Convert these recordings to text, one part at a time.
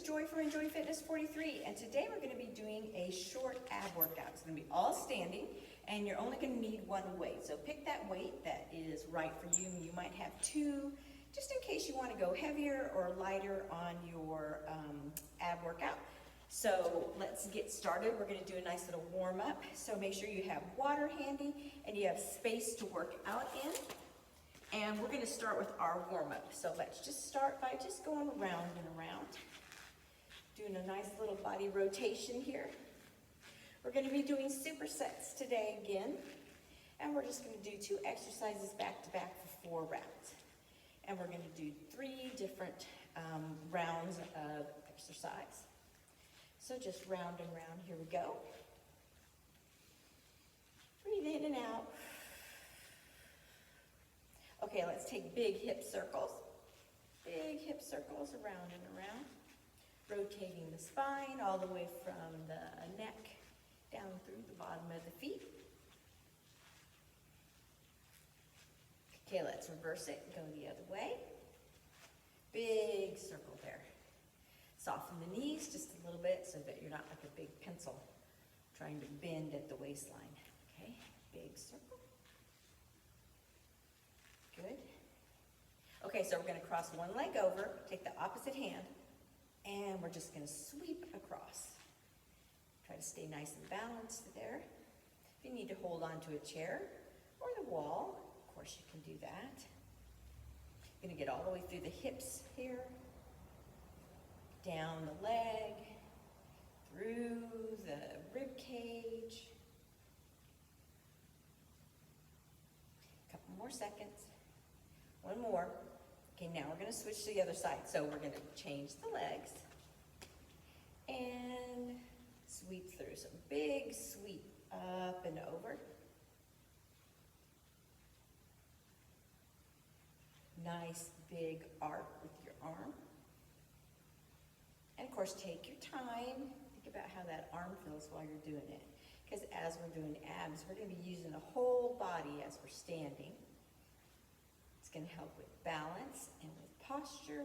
Joy from Enjoy Fitness 43, and today we're going to be doing a short ab workout. It's going to be all standing, and you're only going to need one weight. So pick that weight that is right for you. You might have two, just in case you want to go heavier or lighter on your ab workout. So let's get started. We're going to do a nice little warm up. So make sure you have water handy and you have space to work out in. And we're going to start with our warm-up. So let's just start by just going around and around. Doing a nice little body rotation here. We're going to be doing supersets today again. And we're just going to do 2 exercises back to back for 4 rounds. And we're going to do 3 different rounds of exercise. So just round and round. Here we go. Breathe in and out. Okay, let's take big hip circles. Big hip circles around and around. Rotating the spine all the way from the neck down through the bottom of the feet. Okay, let's reverse it and go the other way. Big circle there. Soften the knees just a little bit so that you're not like a big pencil trying to bend at the waistline. Okay, big circle. Good. Okay, so we're going to cross one leg over, take the opposite hand, and we're just going to sweep across. Try to stay nice and balanced there. If you need to hold on to a chair or the wall, of course you can do that. You're going to get all the way through the hips here, down the leg, through the rib cage. A couple more seconds. One more. Okay, now we're going to switch to the other side. So we're going to change the legs and sweep through. So big sweep up and over. Nice big arc with your arm. And of course, take your time. Think about how that arm feels while you're doing it. Because as we're doing abs, we're going to be using the whole body as we're standing. It's going to help with balance and with posture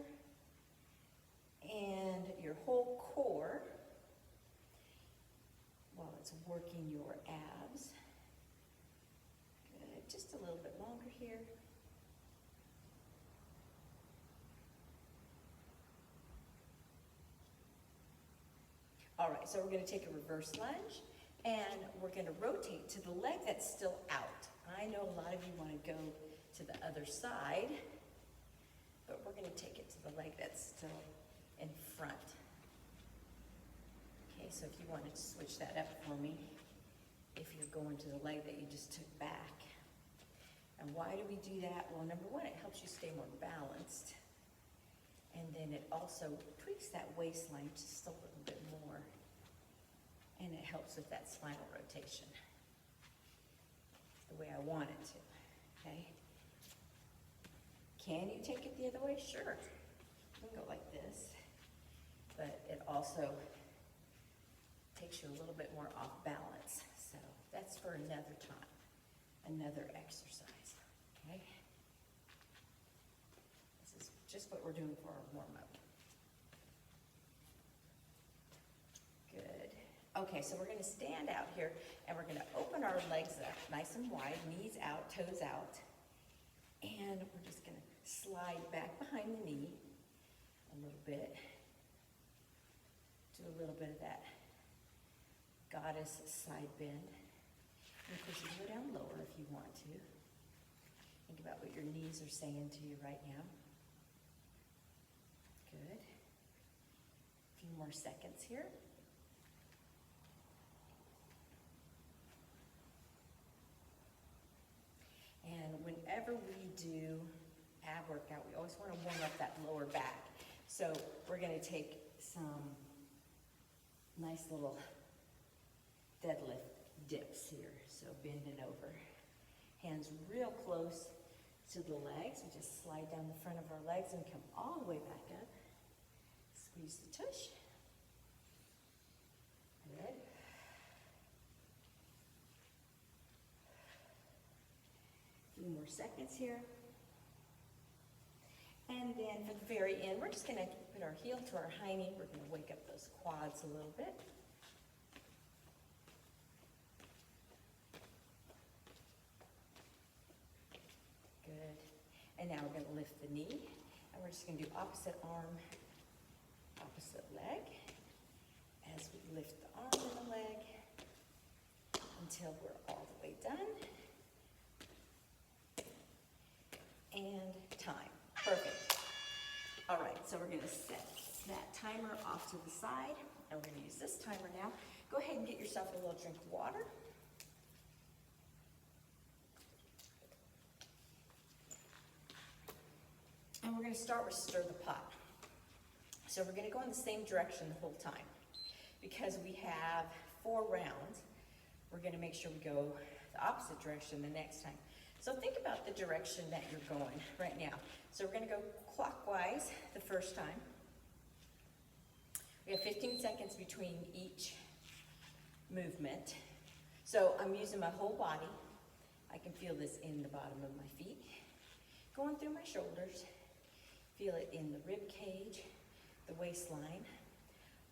and your whole core while it's working your abs. Good. Just a little bit longer here. All right, so we're going to take a reverse lunge and we're going to rotate to the leg that's still out. I know a lot of you want to go to the other side, but we're going to take it to the leg that's still in front. Okay, so if you want to switch that up for me, if you're going to the leg that you just took back. And why do we do that? Well, number one, it helps you stay more balanced. And then it also tweaks that waistline just a little bit more. And it helps with that spinal rotation the way I want it to, okay? Can you take it the other way? Sure. You can go like this. But it also takes you a little bit more off balance. So that's for another time, another exercise, okay? This is just what we're doing for our warm-up. Good. Okay, so we're going to stand out here and we're going to open our legs up nice and wide, knees out, toes out. And we're just going to slide back behind the knee a little bit. Do a little bit of that goddess side bend. And of course you can go down lower if you want to. Think about what your knees are saying to you right now. Good. A few more seconds here. And whenever we do ab workout, we always want to warm up that lower back. So we're going to take some nice little deadlift dips here. So bending over. Hands real close to the legs. We just slide down the front of our legs and come all the way back up. Squeeze the tush. Good. A few more seconds here. And And then for the very end, we're just gonna put our heel to our hiney. We're gonna wake up those quads a little bit. Good. And now we're gonna lift the knee, and we're just gonna do opposite arm, opposite leg, as we lift the arm and the leg until we're all the way done. And time. Perfect. All right, so we're gonna set that timer off to the side, and we're gonna use this timer now. Go ahead and get yourself a little drink of water. And we're gonna start with stir the pot. So we're gonna go in the same direction the whole time. Because we have 4 rounds, we're gonna make sure we go the opposite direction the next time. So think about the direction that you're going right now. So we're gonna go clockwise the first time. We have 15 seconds between each movement. So I'm using my whole body. I can feel this in the bottom of my feet, going through my shoulders, feel it in the rib cage, the waistline.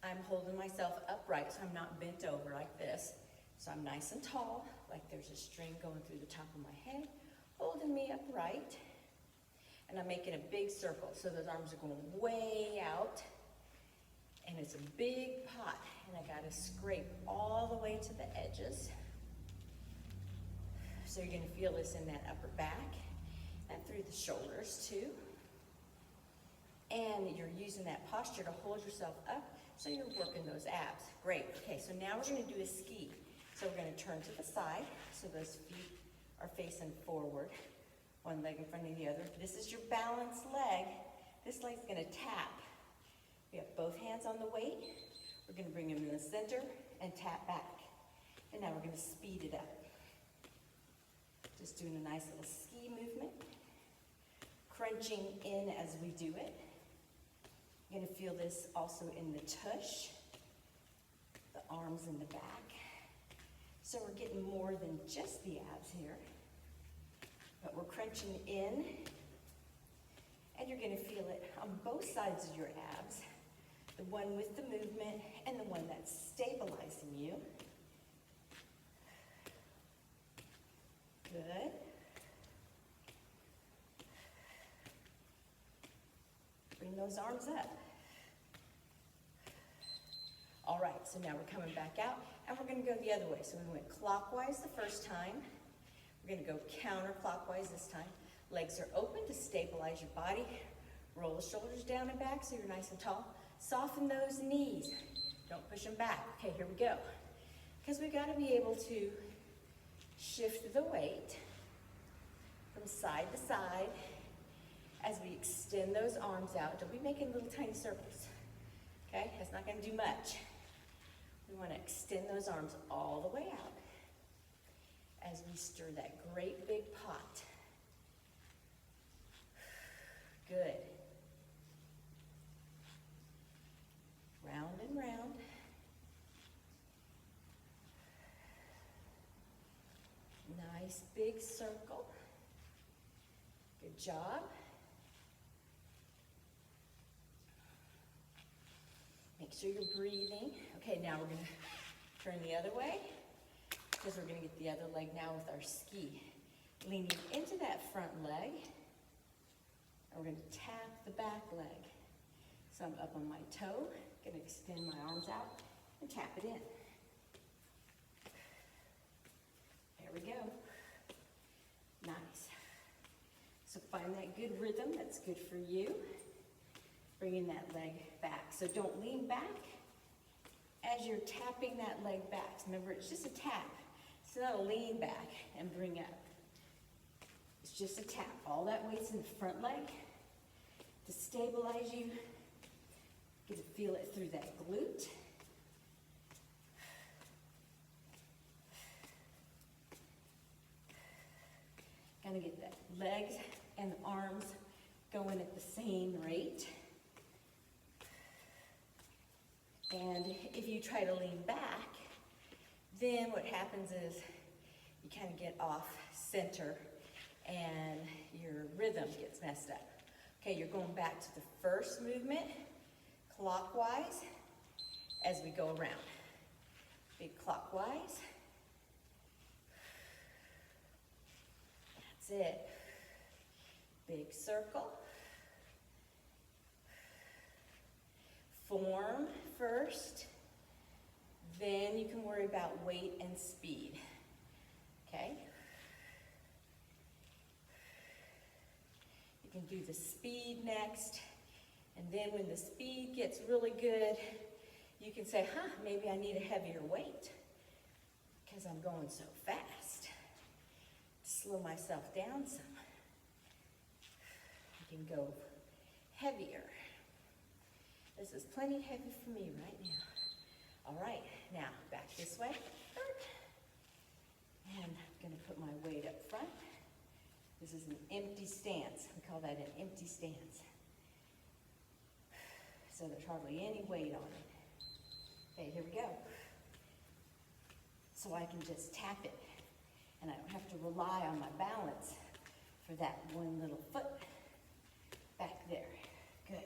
I'm holding myself upright so I'm not bent over like this. So I'm nice and tall, like there's a string going through the top of my head, holding me upright. And I'm making a big circle, so those arms are going way out. And it's a big pot, and I gotta scrape all the way to the edges. So you're gonna feel this in that upper back and through the shoulders too. And you're using that posture to hold yourself up, so you're working those abs. Great, okay, so now we're gonna do a ski. So we're gonna turn to the side, so those feet are facing forward, one leg in front of the other. This is your balanced leg. This leg's gonna tap. We have both hands on the weight. We're gonna bring them in the center and tap back. And now we're gonna speed it up. Just doing a nice little ski movement. Crunching in as we do it. You're gonna feel this also in the tush, the arms in the back. So we're getting more than just the abs here, but we're crunching in, and you're gonna feel it on both sides of your abs, the one with the movement and the one that's stabilizing you. Good. Bring those arms up. All right, so now we're coming back out, and we're gonna go the other way. So we went clockwise the first time. We're gonna go counterclockwise this time. Legs are open to stabilize your body. Roll the shoulders down and back so you're nice and tall. Soften those knees. Don't push them back. Okay, here we go. Because we gotta be able to shift the weight from side to side as we extend those arms out. Don't be making little tiny circles. Okay, that's not gonna do much. We wanna extend those arms all the way out as we stir that great big pot. Good. Round and round. Nice big circle. Good job. Make sure you're breathing. Okay, now we're gonna turn the other way, because we're gonna get the other leg now with our ski. Leaning into that front leg, and we're gonna tap the back leg. So I'm up on my toe, gonna extend my arms out and tap it in. There we go. Nice. So find that good rhythm that's good for you. Bringing that leg back. So don't lean back as you're tapping that leg back. Remember, it's just a tap. It's not a lean back and bring up. It's just a tap. All that weight's in the front leg to stabilize you. Get to feel it through that glute. Gonna get the legs and the arms going at the same rate. And if you try to lean back, then what happens is you kind of get off center and your rhythm gets messed up. Okay, you're going back to the first movement, clockwise, as we go around. Big clockwise. That's it. Big circle. Form first, then you can worry about weight and speed. Okay? You can do the speed next, and then when the speed gets really good, you can say, maybe I need a heavier weight because I'm going so fast. Slow myself down some. I can go heavier. This is plenty heavy for me right now. All right, now back this way. And I'm going to put my weight up front. This is an empty stance. We call that an empty stance. So there's hardly any weight on it. Okay, here we go. So I can just tap it, and I don't have to rely on my balance for that one little foot back there. Good.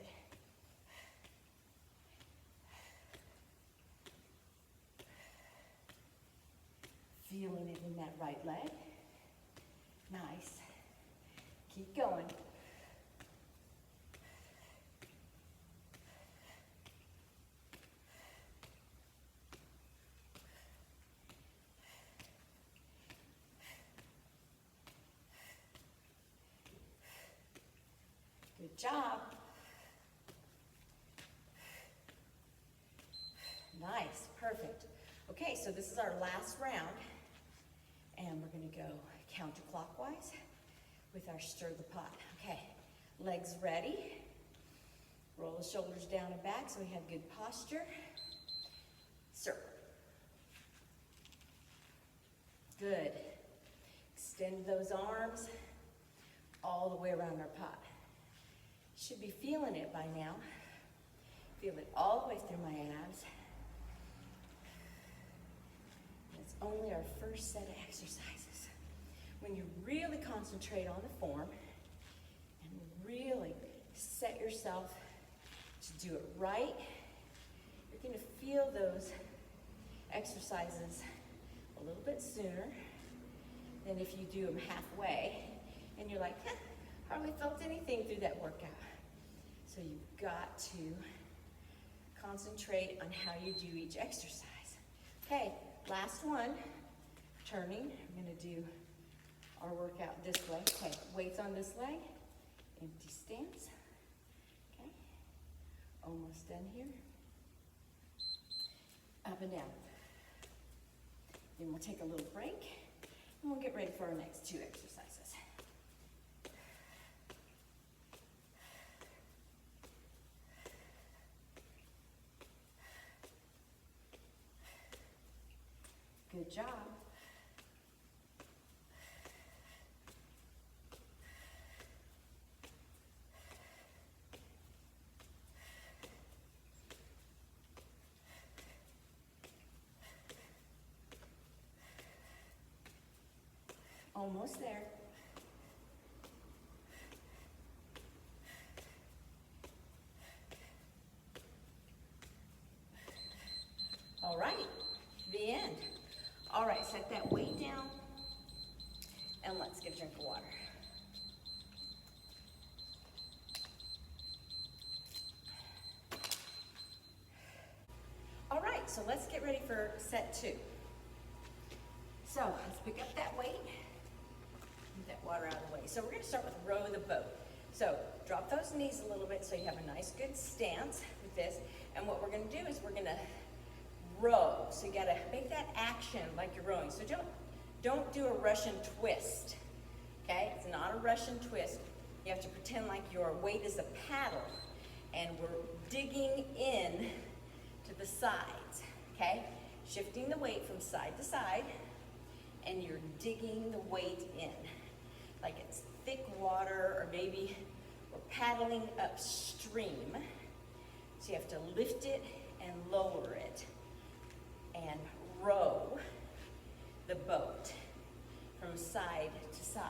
Feeling it in that right leg. Nice. Keep going. Good job. Nice, perfect. Okay, so this is our last round, and we're going to go counterclockwise with our stir the pot. Okay, legs ready. Roll the shoulders down and back so we have good posture. Circle. Good. Extend those arms all the way around our pot. Should be feeling it by now. Feel it all the way through my abs. It's only our first set of exercises. When you really concentrate on the form and really set yourself to do it right, you're going to feel those exercises a little bit sooner than if you do them halfway and you're like, hardly felt anything through that workout. So you've got to concentrate on how you do each exercise. Okay, last one. Turning. I'm going to do our workout this way. Okay, weights on this leg. Empty stance. Okay, almost done here. Up and down. Then we'll take a little break, and we'll get ready for our next two exercises. Good job. Almost there. All right, the end. All right, set that weight down, and let's get a drink of water. All right, so let's get ready for set two. So let's pick up that weight, move that water out of the way. So we're gonna start with row the boat. So drop those knees a little bit so you have a nice good stance with this. And what we're gonna do is we're gonna row. So you gotta make that action like you're rowing. So don't do a Russian twist, okay? It's not a Russian twist. You have to pretend like your weight is a paddle and we're digging in to the sides, okay? Shifting the weight from side to side, and you're digging the weight in. Like it's thick water, or maybe we're paddling upstream. So you have to lift it and lower it and row the boat from side to side.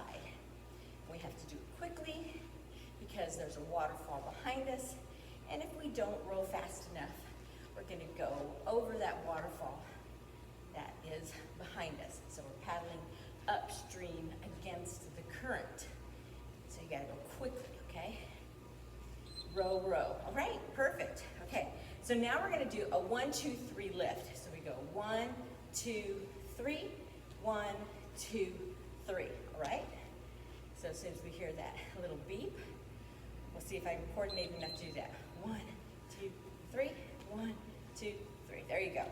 We have to do it quickly because there's a waterfall behind us. And if we don't row fast enough, we're gonna go over that waterfall that is behind us. So we're paddling upstream against the current. So you gotta go quickly, okay? Row, row. All right, perfect. Okay, so now we're gonna do a 1, 2, 3 lift. So we go 1, 2, 3, 1, 2, 3, all right? So as soon as we hear that little beep, we'll see if I can coordinate enough to do that. 1, 2, 3, 1, 2, 3. There you go.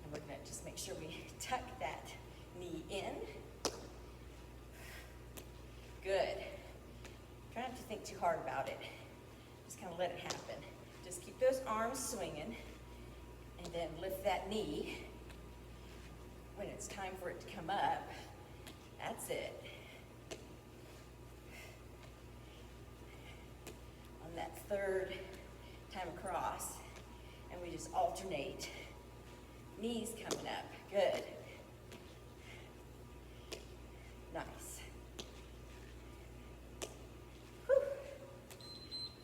And we're gonna just make sure we tuck that knee in. Good. Try not to think too hard about it. Just kind of let it happen. Just keep those arms swinging and then lift that knee. When it's time for it to come up, that's it. On that third time across, and we just alternate. Knees coming up. Good. Nice. Whew.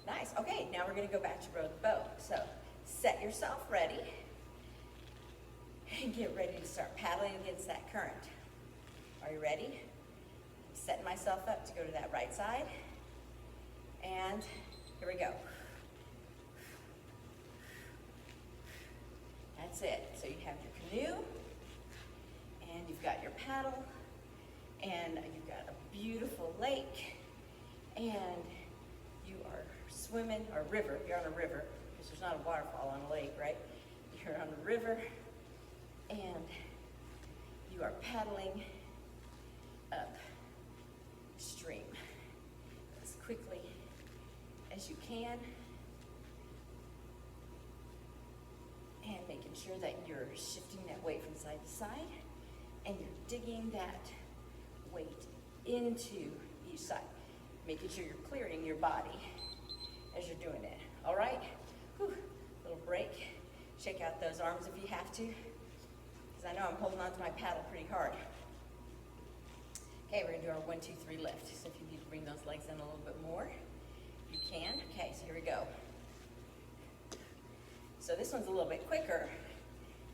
Nice. Okay, now we're going to go back to row the boat. So set yourself ready and get ready to start paddling against that current. Are you ready? I'm setting myself up to go to that right side. And here we go. That's it. So you have your canoe, and you've got your paddle, and you've got a beautiful lake, and you are swimming, or river, you're on a river, because there's not a waterfall on a lake, right? You're on a river, and you are paddling upstream as quickly as you can, and making sure that you're shifting that weight from side to side, and you're digging that weight into each side, making sure you're clearing your body as you're doing it. All right? Whew. Little break. Shake out those arms if you have to, because I know I'm holding on to my paddle pretty hard. Okay, we're gonna do our 1, 2, 3 lift. So if you need to bring those legs in a little bit more, you can. Okay, so here we go. So this one's a little bit quicker.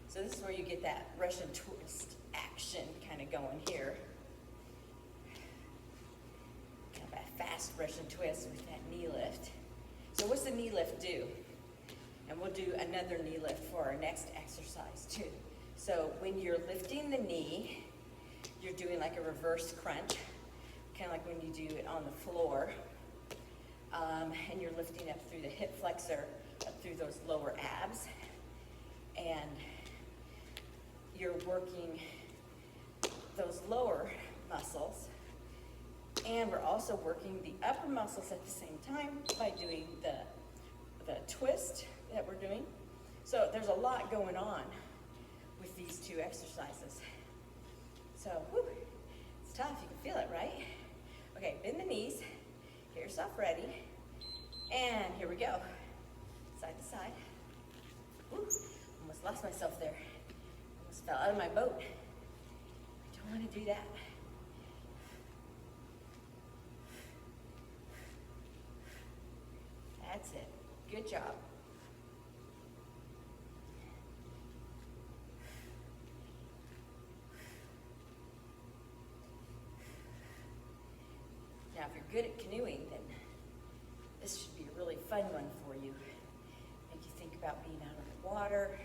So this is where you get that Russian twist action kind of going here. Kind of a fast Russian twist with that knee lift. So what's the knee lift do? And we'll do another knee lift for our next exercise too. So when you're lifting the knee, you're doing like a reverse crunch, kind of like when you do it on the floor. And you're lifting up through the hip flexor, up through those lower abs. And you're working those lower muscles. And we're also working the upper muscles at the same time by doing the twist that we're doing. So there's a lot going on with these two exercises. So, whew, it's tough, you can feel it, right? Okay, bend the knees, get yourself ready, and here we go. Side to side. Whew, almost lost myself there. Almost fell out of my boat. I don't want to do that. That's it. Good job. Now, if you're good at canoeing, then this should be a really fun one for you. Make you think about being out on the water.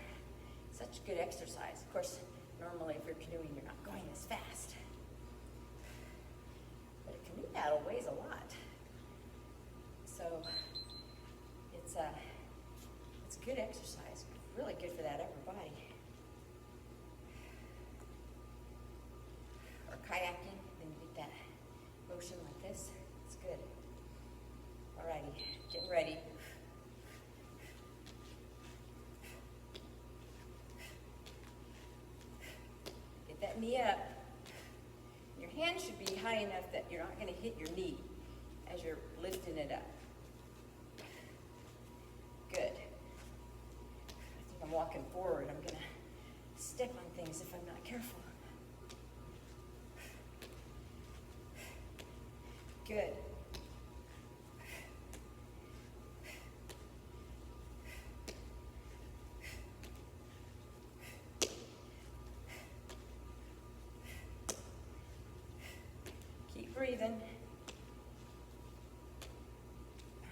Such good exercise. Of course, normally if you're canoeing, you're not going as fast. But a canoe paddle weighs a lot. So it's good exercise. Really good for that upper body. Or kayaking, then you get that motion like this. It's good. Alrighty, getting ready. Get that knee up. Your hand should be high enough that you're not going to hit your knee as you're lifting it up. Good. I think I'm walking forward. I'm going to step on things if I'm not careful. Good. breathing.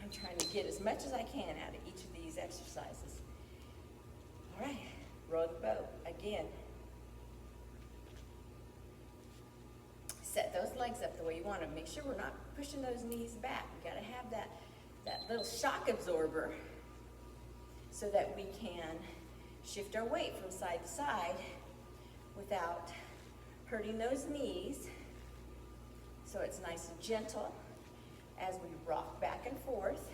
I'm trying to get as much as I can out of each of these exercises. All right, row the boat again. Set those legs up the way you want them. Make sure we're not pushing those knees back. We gotta have that little shock absorber so that we can shift our weight from side to side without hurting those knees. So it's nice and gentle as we rock back and forth,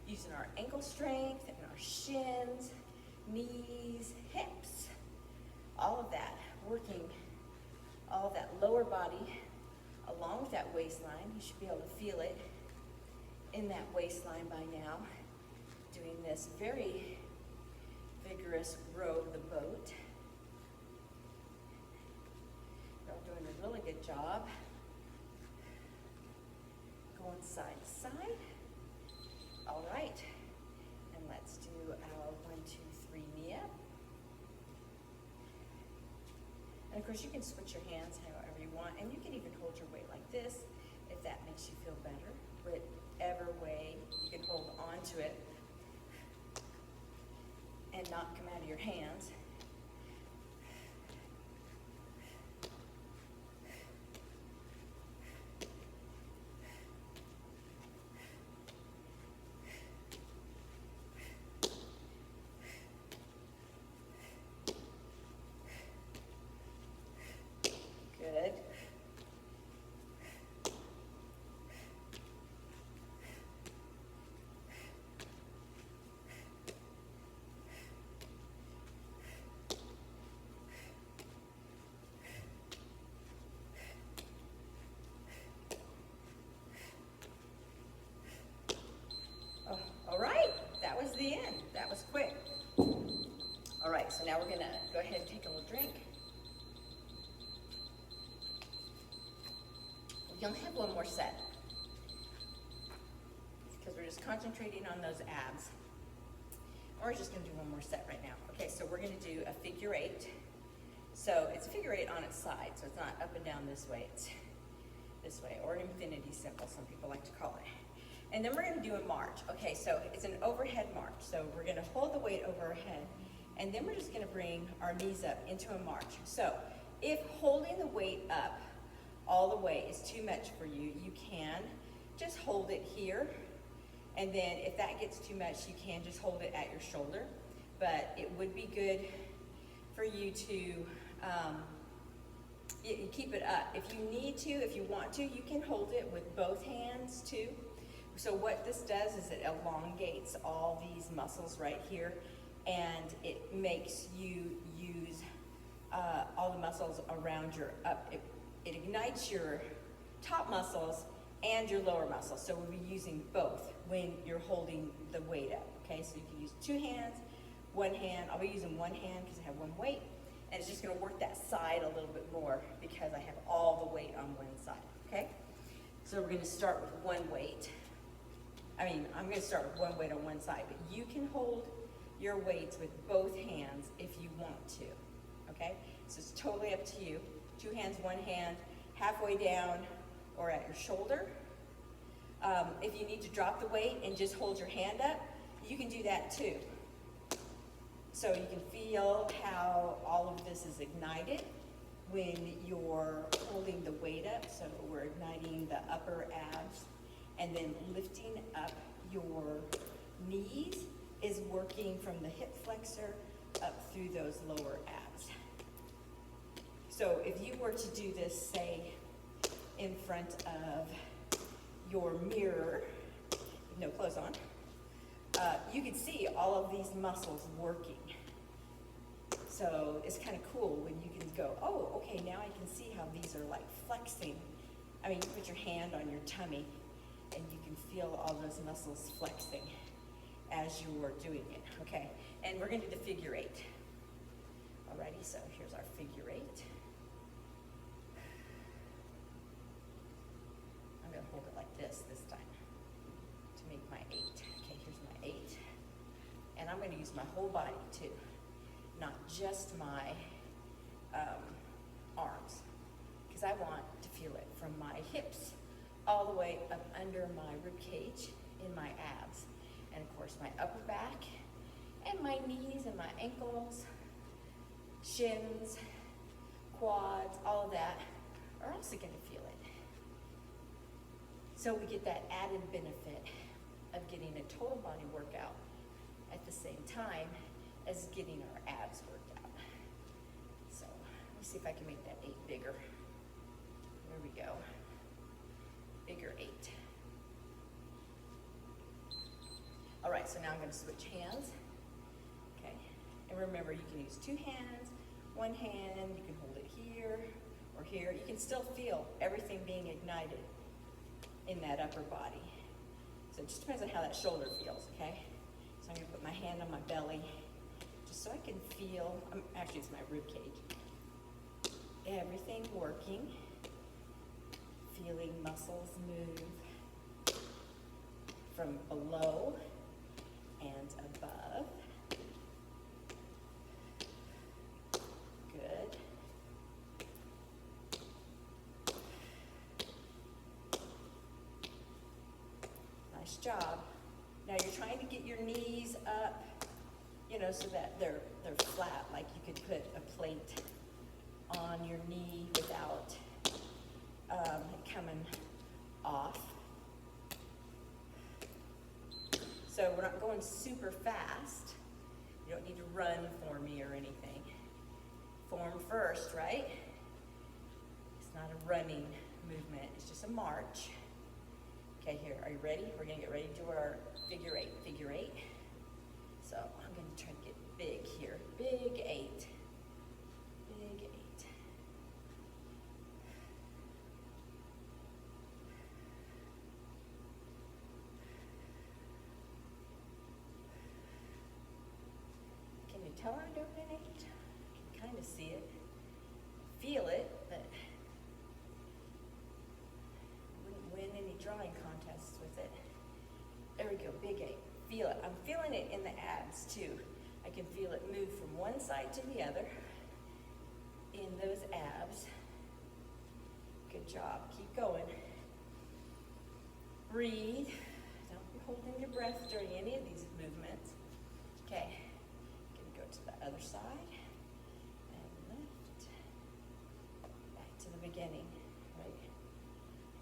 using our ankle strength and our shins, knees, hips, all of that, working all of that lower body along with that waistline. You should be able to feel it in that waistline by now. Doing this very vigorous row of the boat. You're doing a really good job. Going side to side. All right, and let's do our 1, 2, 3 knee up. And of course you can switch your hands however you want, and you can even hold your weight like this if that makes you feel better. Whatever way you can hold on to it and not come out of your hands. Good. Oh, all right, that was the end. That was quick. All right, so now we're gonna go ahead and take a little drink. We only have one more set because we're just concentrating on those abs. Or we're just gonna do one more set right now. Okay, so we're gonna do a figure 8. So it's a figure 8 on its side, so it's not up and down this way, it's this way, or an infinity symbol, some people like to call it. And then we're gonna do a march. Okay, so it's an overhead march. So we're gonna hold the weight over our head, and then we're just gonna bring our knees up into a march. So if holding the weight up all the way is too much for you, you can just hold it here. And then if that gets too much, you can just hold it at your shoulder. But it would be good for you to keep it up. If you need to, if you want to, you can hold it with both hands too. So what this does is it elongates all these muscles right here, and it makes you use all the muscles around your up. It ignites your top muscles and your lower muscles. So we'll be using both when you're holding the weight up. Okay, so you can use 2 hands, 1 hand. I'll be using 1 hand because I have 1 weight, and it's just going to work that side a little bit more because I have all the weight on one side. Okay, so we're going to start with 1 weight. I'm going to start with 1 weight on one side, but you can hold your weights with both hands if you want to. Okay, so it's totally up to you. 2 hands, 1 hand, halfway down or at your shoulder. If you need to drop the weight and just hold your hand up, you can do that too. So you can feel how all of this is ignited when you're holding the weight up. So we're igniting the upper abs, and then lifting up your knees is working from the hip flexor up through those lower abs. So if you were to do this, say, in front of your mirror, with no clothes on, you could see all of these muscles working. So it's kind of cool when you can go, oh, okay, now I can see how these are like flexing. You put your hand on your tummy and you can feel all those muscles flexing as you're doing it, okay? And we're gonna do the figure 8. Alrighty, so here's our figure 8. I'm gonna hold it like this time to make my 8. Okay, here's my 8. And I'm gonna use my whole body too, not just my arms, because I want to feel it from my hips all the way up under my rib cage in my abs. And of course my upper back and my knees and my ankles, shins, quads, all of that are also going to feel it. So we get that added benefit of getting a total body workout at the same time as getting our abs worked out. So let me see if I can make that 8 bigger. There we go. Bigger 8. All right, so now I'm going to switch hands. Okay, and remember you can use 2 hands, 1 hand, you can hold it here or here. You can still feel everything being ignited in that upper body. So it just depends on how that shoulder feels, okay? So I'm going to put my hand on my belly just so I can feel, actually it's my rib cage. Everything working, feeling muscles move from below and above. Good. Nice job. Now you're trying to get your knees up, you know, so that they're flat, like you could put a plate on your knee without it coming off. So we're not going super fast. You don't need to run for me or anything. Form first, right? It's not a running movement, it's just a march. Okay, here, are you ready? We're gonna get ready to do our figure 8, figure 8. So I'm gonna try to get big here, big 8, big 8. Can you tell I'm doing an 8? I can kind of see it, feel it, but win any drawing contests with it. There we go, big 8. Feel it. I'm feeling it in the abs too. I can feel it move from one side to the other in those abs. Good job. Keep going. Breathe. Don't be holding your breath during any of these movements. Okay. Gonna go to the other side and lift. Back to the beginning. Right.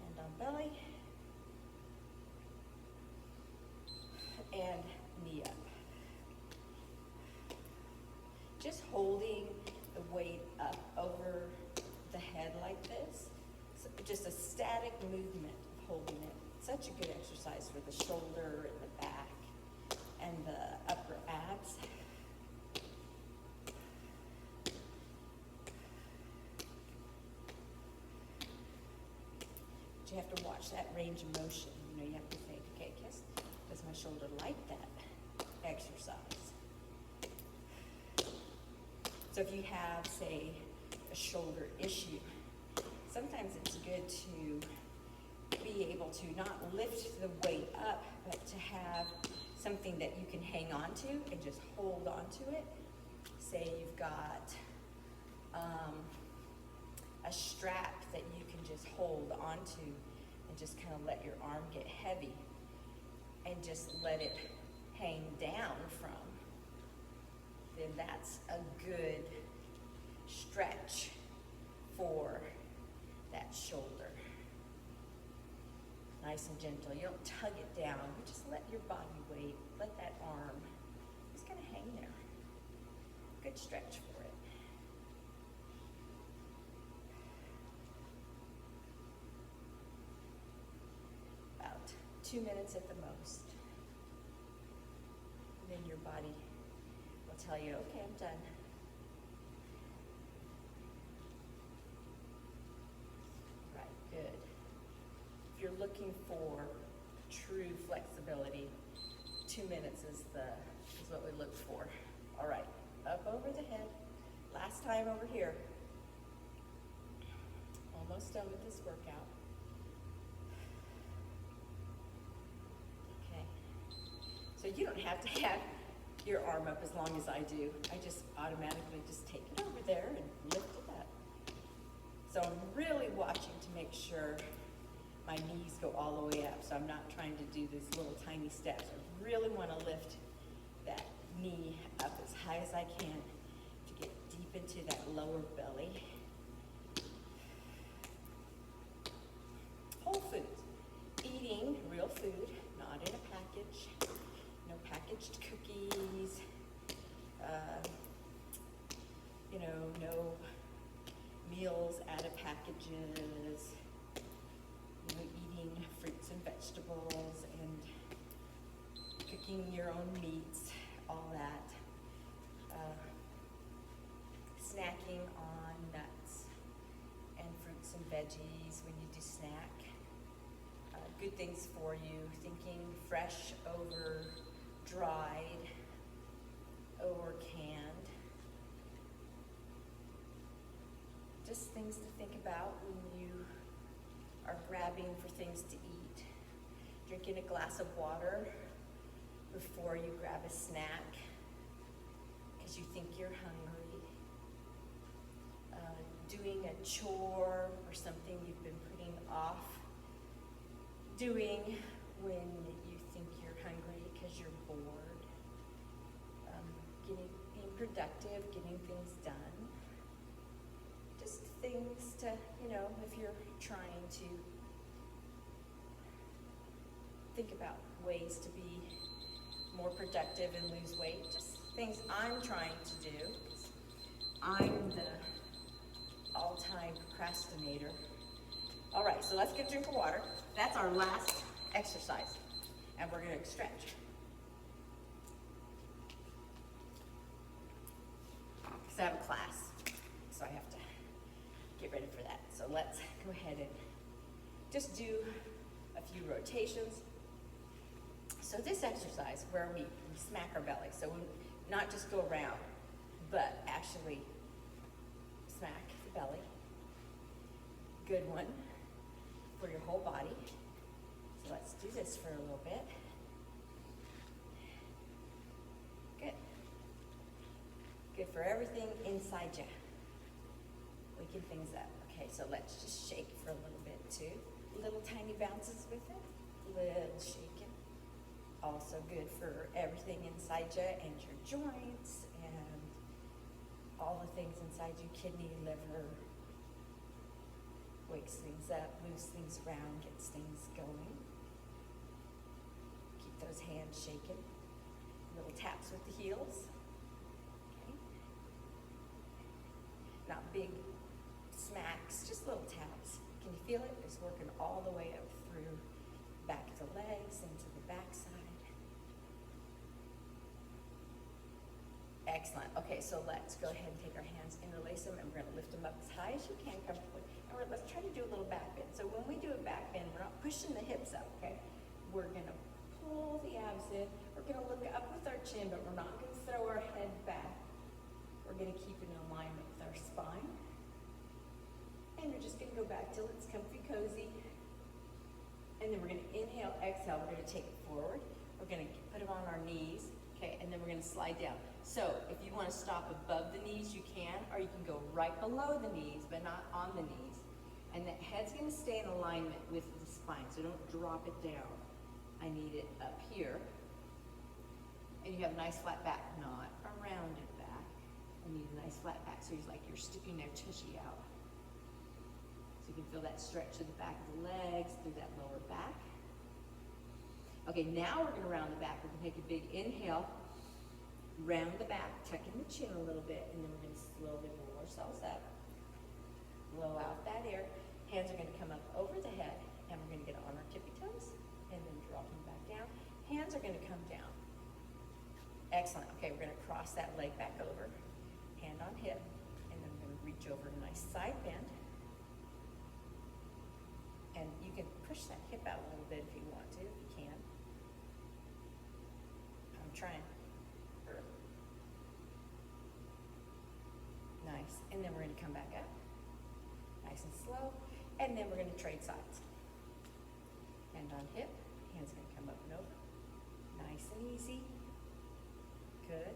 Hand on belly. And knee up. Just holding the weight up over the head like this. So just a static movement of holding it. Such a good exercise for the shoulder and the back and the upper abs. But you have to watch that range of motion. You know, you have to think, okay, does my shoulder like that exercise? So if you have, say, a shoulder issue, sometimes it's good to be able to not lift the weight up, but to have something that you can hang on to and just hold on to it. Say you've got a strap that you can just hold onto and just kind of let your arm get heavy and just let it hang down from, then that's a good stretch for that shoulder. Nice and gentle. You don't tug it down. You just let your body weight, let that arm just kind of hang there. Good stretch for it. About 2 minutes at the most. And then your body will tell you, okay, I'm done. Right, good. If you're looking for true flexibility, 2 minutes is what we look for. All right, up over the head. Last time over here. Almost done with this workout. Okay. So you don't have to have your arm up as long as I do. I just automatically just take it over there and lift it up. So I'm really watching to make sure my knees go all the way up, so I'm not trying to do these little tiny steps. I really want to lift that knee up as high as I can to get deep into that lower belly. Whole foods. Eating real food, not in a package. No packaged cookies. No meals out of packages. Eating fruits and vegetables and cooking your own meats, all that. Snacking on nuts and fruits and veggies when you do snack. Good things for you, thinking fresh over dried, over canned. Just things to think about when you are grabbing for things to eat. Drinking a glass of water before you grab a snack because you think you're hungry. Doing a chore or something you've been putting off doing when you think you're hungry because you're bored. Being productive, getting things done. Just things to, if you're trying to think about ways to be more productive and lose weight. Just things I'm trying to do. I'm the all-time procrastinator. All right, so let's get a drink of water. That's our last exercise, and we're going to stretch. Because I have a class, so I have to get ready for that. So let's go ahead and just do a few rotations. So this exercise where we smack our belly, so we not just go around, but actually smack the belly. Good one for your whole body. So let's do this for a little bit. Good. Good for everything inside you. Waking things up. Okay, so let's just shake for a little bit too. Little tiny bounces with it. Little shaking. Also good for everything inside you and your joints and all the things inside you, kidney, liver. Wakes things up, moves things around, gets things going. Keep those hands shaking. Little taps with the heels. Okay. Not big smacks, just little taps. Can you feel it? It's working all the way up through back of the legs into the backside. Excellent. Okay, so let's go ahead and take our hands, interlace them, and we're going to lift them up as high as you can comfortably. And let's try to do a little back bend. So when we do a back bend, we're not pushing the hips up, okay? We're going to pull the abs in. We're going to look up with our chin, but we're not going to throw our head back. We're going to keep it in alignment with our spine. And we're just going to go back till it's comfy, cozy. And then we're going to inhale, exhale. We're going to take it forward. We're going to put them on our knees, okay? And then we're going to slide down. So if you want to stop above the knees, you can, or you can go right below the knees, but not on the knees. And the head's going to stay in alignment with the spine, so don't drop it down. I need it up here. And you have a nice flat back, not a rounded back. I need a nice flat back, so it's like you're sticking their tushy out. So you can feel that stretch to the back of the legs, through that lower back. Okay, now we're going to round the back. We're going to take a big inhale. Round the back, tuck in the chin a little bit, and then we're going to slowly roll ourselves up. Blow out that air. Hands are going to come up over the head, and we're going to get on our tippy toes, and then drop them back down. Hands are going to come down. Excellent. Okay, we're going to cross that leg back over, hand on hip, and then we're going to reach over a nice side bend. And you can push that hip out a little bit if you want to, if you can. I'm trying. Nice. And then we're going to come back up. Nice and slow. And then we're going to trade sides. Hand on hip. Hands going to come up and over. Nice and easy. Good.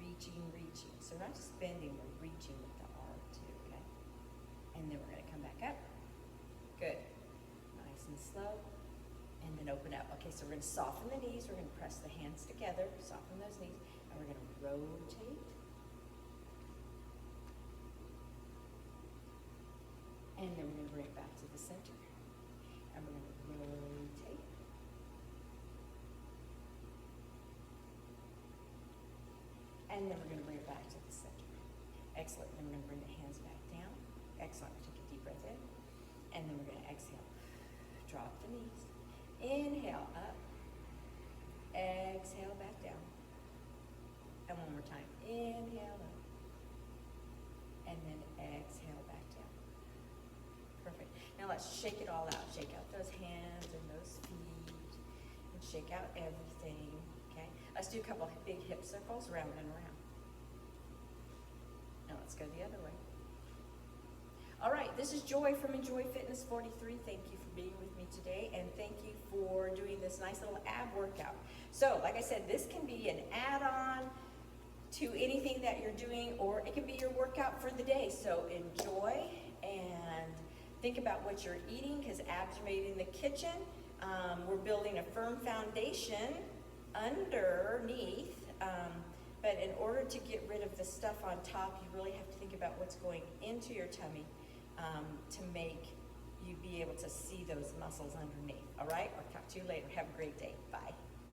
Reaching. So not not just bending, we're reaching with the arm too, okay? And then we're gonna come back up. Good. Nice and slow. And then open up. Okay, so we're gonna soften the knees. We're gonna press the hands together, soften those knees, and we're gonna rotate. And then we're gonna bring it back to the center. And we're gonna rotate. And then we're gonna bring it back to the center. Excellent. Then we're gonna bring the hands back down. Excellent. Take a deep breath in. And then we're gonna exhale. Drop the knees. Inhale up. Exhale back down. And one more time. Inhale up. And then exhale back down. Perfect. Now let's shake it all out. Shake out those hands and those feet. And shake out everything. Okay? Let's do a couple of big hip circles, round and around. Now let's go the other way. All right, this is Joy from Enjoy Fitness 43. Thank you for being with me today, and thank you for doing this nice little ab workout. So, like I said, this can be an add-on to anything that you're doing, or it can be your workout for the day. So enjoy and think about what you're eating, because abs are made in the kitchen. We're building a firm foundation underneath, but in order to get rid of the stuff on top, you really have to think about what's going into your tummy to make you be able to see those muscles underneath. All right? I'll talk to you later. Have a great day.